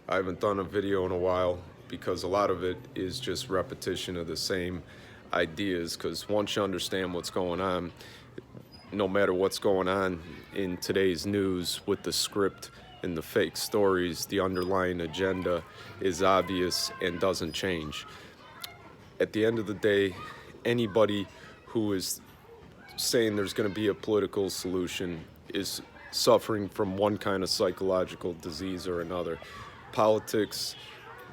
I haven't done a video in a while because a lot of it is just repetition of the same ideas. Because once you understand what's going on, no matter what's going on in today's news with the script and the fake stories, the underlying agenda is obvious and doesn't change. At the end of the day, anybody who is saying there's going to be a political solution is suffering from one kind of psychological disease or another. Politics,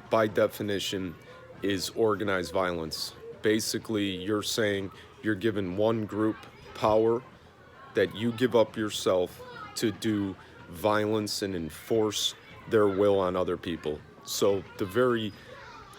by definition, is organized violence. Basically, you're saying you're giving one group power that you give up yourself to do violence and enforce their will on other people. So the very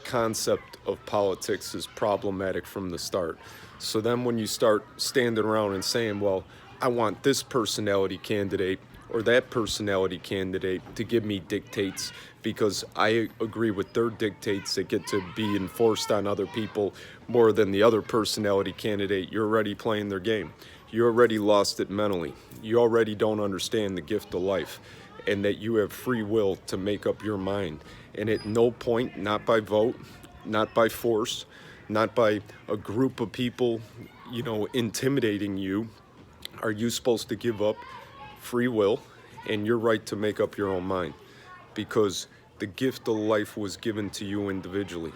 concept of politics is problematic from the start. So then when you start standing around and saying, well, I want this personality candidate or that personality candidate to give me dictates because I agree with their dictates that get to be enforced on other people more than the other personality candidate, you're already playing their game. You already lost it mentally. You already don't understand the gift of life and that you have free will to make up your mind. And at no point, not by vote, not by force, not by a group of people, intimidating you, are you supposed to give up free will and your right to make up your own mind. Because the gift of life was given to you individually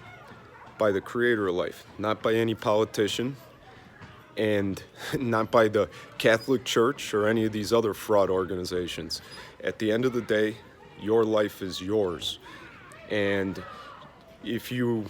by the creator of life, not by any politician, and not by the Catholic Church or any of these other fraud organizations. At the end of the day, your life is yours. And if you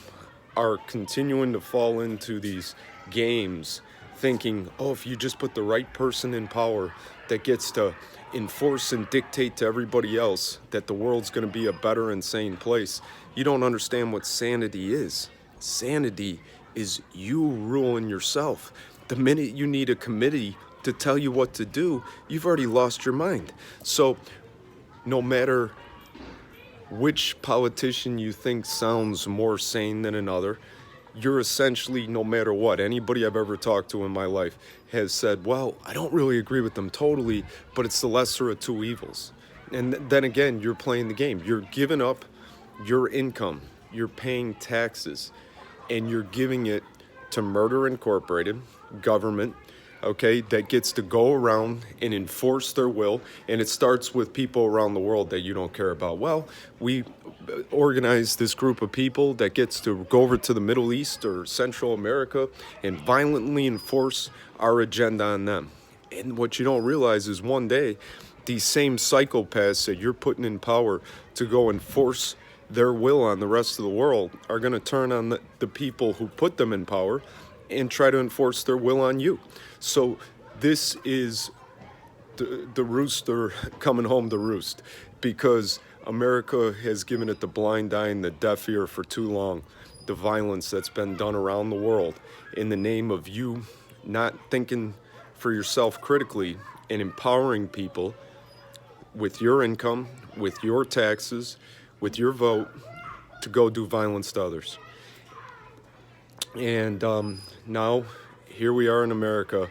are continuing to fall into these games thinking, oh, if you just put the right person in power that gets to enforce and dictate to everybody else that the world's going to be a better and sane place, you don't understand what sanity is. Sanity is you ruling yourself. The minute you need a committee to tell you what to do, you've already lost your mind. So no matter which politician you think sounds more sane than another, you're essentially, no matter what, anybody I've ever talked to in my life has said, well, I don't really agree with them totally, but it's the lesser of two evils. And then again, you're playing the game. You're giving up your income. You're paying taxes. And you're giving it to Murder Incorporated, government, okay, that gets to go around and enforce their will. And it starts with people around the world that you don't care about. Well, we organize this group of people that gets to go over to the Middle East or Central America and violently enforce our agenda on them. And what you don't realize is one day, these same psychopaths that you're putting in power to go enforce their will on the rest of the world are going to turn on the people who put them in power and try to enforce their will on you. So this is the rooster coming home to roost, because America has given it the blind eye and the deaf ear for too long. The violence that's been done around the world in the name of you not thinking for yourself critically and empowering people with your income, with your taxes, with your vote to go do violence to others. And now here we are in America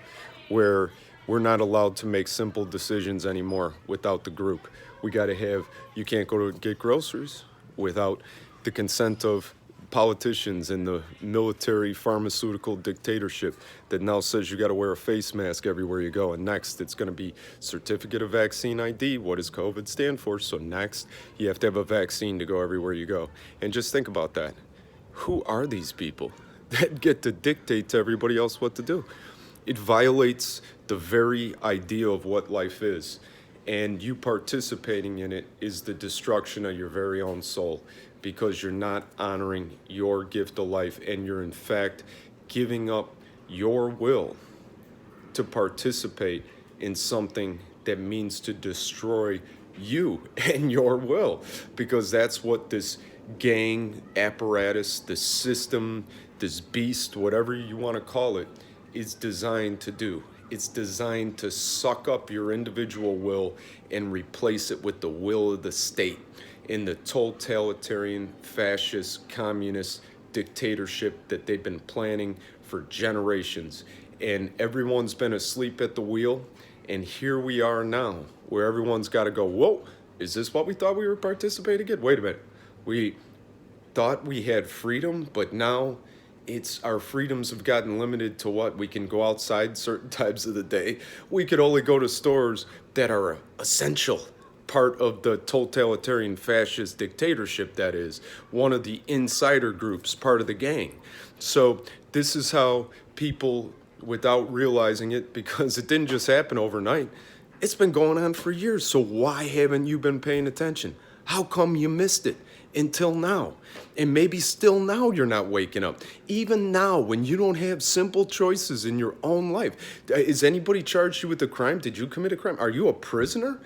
where we're not allowed to make simple decisions anymore without the group. We got to have, you can't go to get groceries without the consent of politicians and the military pharmaceutical dictatorship that now says you got to wear a face mask everywhere you go. And next, it's going to be certificate of vaccine ID. What does COVID stand for? So next, you have to have a vaccine to go everywhere you go. And just think about that. Who are these people that get to dictate to everybody else what to do? It violates the very idea of what life is. And you participating in it is the destruction of your very own soul, because you're not honoring your gift of life, and you're in fact giving up your will to participate in something that means to destroy you and your will, because that's what this gang apparatus, this system, this beast, whatever you want to call it, is designed to do. It's designed to suck up your individual will and replace it with the will of the state in the totalitarian, fascist, communist dictatorship that they've been planning for generations. And everyone's been asleep at the wheel. And here we are now, where everyone's got to go, whoa, is this what we thought we were participating in? Wait a minute. We thought we had freedom, but now it's our freedoms have gotten limited to what? We can go outside certain times of the day. We could only go to stores that are essential part of the totalitarian fascist dictatorship that is one of the insider groups, part of the gang. So this is how people, without realizing it, because it didn't just happen overnight, it's been going on for years. So why haven't you been paying attention? How come you missed it until now? And maybe still now you're not waking up. Even now, when you don't have simple choices in your own life. Is anybody charged you with a crime? Did you commit a crime? Are you a prisoner?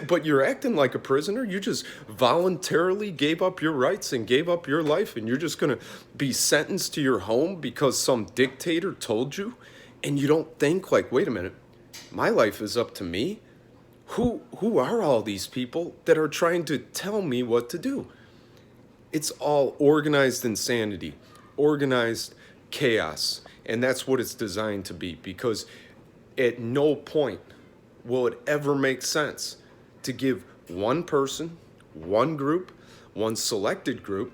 But you're acting like a prisoner. You just voluntarily gave up your rights and gave up your life, and you're just going to be sentenced to your home because some dictator told you? And you don't think like, wait a minute, my life is up to me? Who are all these people that are trying to tell me what to do? It's all organized insanity, organized chaos, and that's what it's designed to be, because at no point will it ever make sense to give one person, one group, one selected group,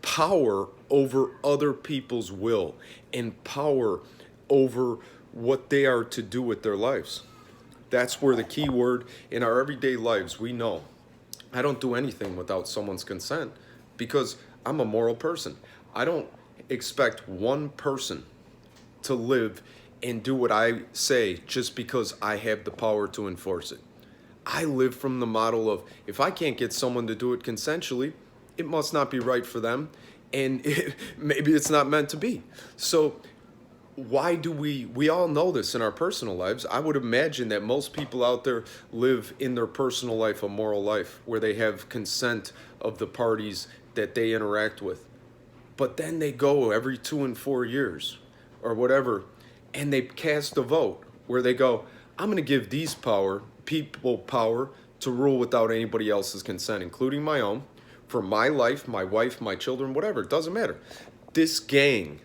power over other people's will and power over what they are to do with their lives. That's where the key word in our everyday lives, we know. I don't do anything without someone's consent because I'm a moral person. I don't expect one person to live and do what I say just because I have the power to enforce it. I live from the model of if I can't get someone to do it consensually, it must not be right for them, and maybe it's not meant to be. So why do we all know this in our personal lives? I would imagine that most people out there live in their personal life a moral life where they have consent of the parties that they interact with. But then they go every 2 and 4 years or whatever, and they cast a vote where they go, I'm going to give these people power to rule without anybody else's consent, including my own, for my life, my wife, my children, whatever. It doesn't matter. This gang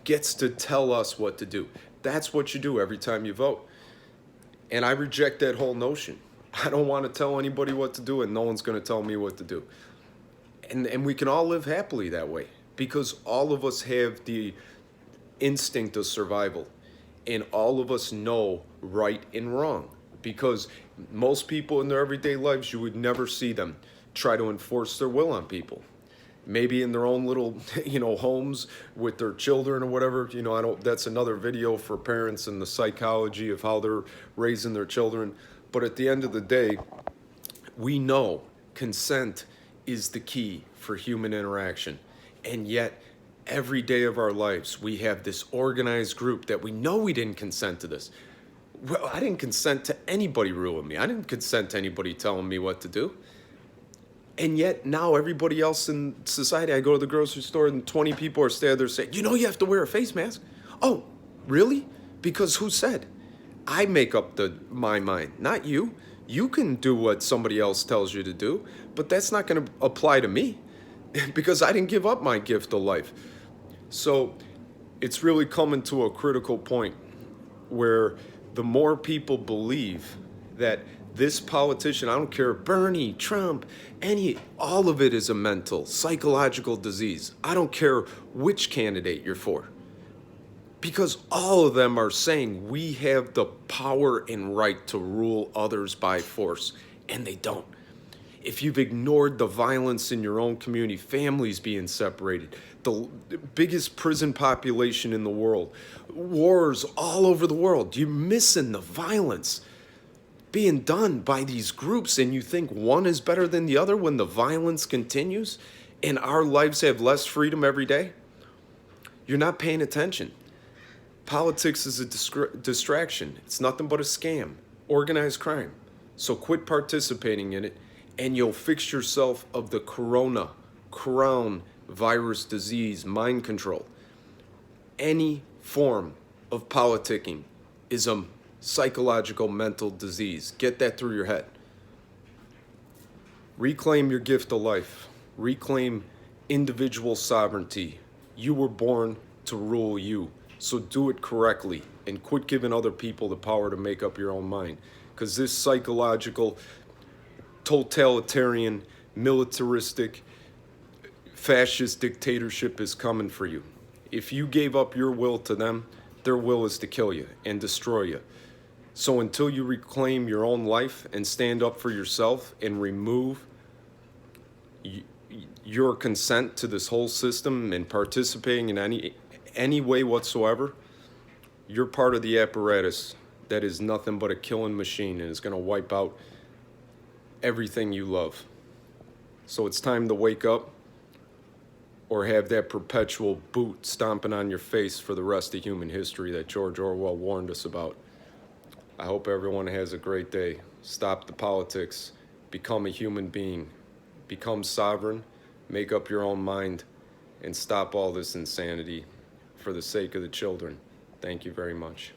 gets to tell us what to do. That's what you do every time you vote. And I reject that whole notion. I don't want to tell anybody what to do, and no one's going to tell me what to do. And we can all live happily that way because all of us have the instinct of survival, and all of us know right and wrong, because most people in their everyday lives, you would never see them try to enforce their will on people. Maybe in their own little, homes with their children or whatever. That's another video for parents and the psychology of how they're raising their children. But at the end of the day, we know consent is the key for human interaction. And yet, every day of our lives, we have this organized group that we know we didn't consent to this. Well, I didn't consent to anybody ruling me. I didn't consent to anybody telling me what to do. And yet now everybody else in society, I go to the grocery store and 20 people are standing there saying, you have to wear a face mask. Oh, really? Because who said? I make up my mind, not you. You can do what somebody else tells you to do, but that's not going to apply to me because I didn't give up my gift of life. So it's really coming to a critical point where the more people believe that this politician, I don't care, Bernie, Trump, all of it is a mental, psychological disease. I don't care which candidate you're for. Because all of them are saying we have the power and right to rule others by force, and they don't. If you've ignored the violence in your own community, families being separated, the biggest prison population in the world, wars all over the world, you're missing the violence being done by these groups, and you think one is better than the other when the violence continues and our lives have less freedom every day? You're not paying attention. Politics is a distraction. It's nothing but a scam, organized crime. So quit participating in it, and you'll fix yourself of the crown virus disease, mind control. Any form of politicking is a psychological mental disease. Get that through your head. Reclaim your gift of life. Reclaim individual sovereignty. You were born to rule you. So do it correctly and quit giving other people the power to make up your own mind. Because this psychological, totalitarian, militaristic, fascist dictatorship is coming for you. If you gave up your will to them, their will is to kill you and destroy you. So until you reclaim your own life and stand up for yourself and remove your consent to this whole system and participating in any way whatsoever, you're part of the apparatus that is nothing but a killing machine and is going to wipe out everything you love. So it's time to wake up or have that perpetual boot stomping on your face for the rest of human history that George Orwell warned us about. I hope everyone has a great day. Stop the politics. Become a human being. Become sovereign. Make up your own mind. And stop all this insanity for the sake of the children. Thank you very much.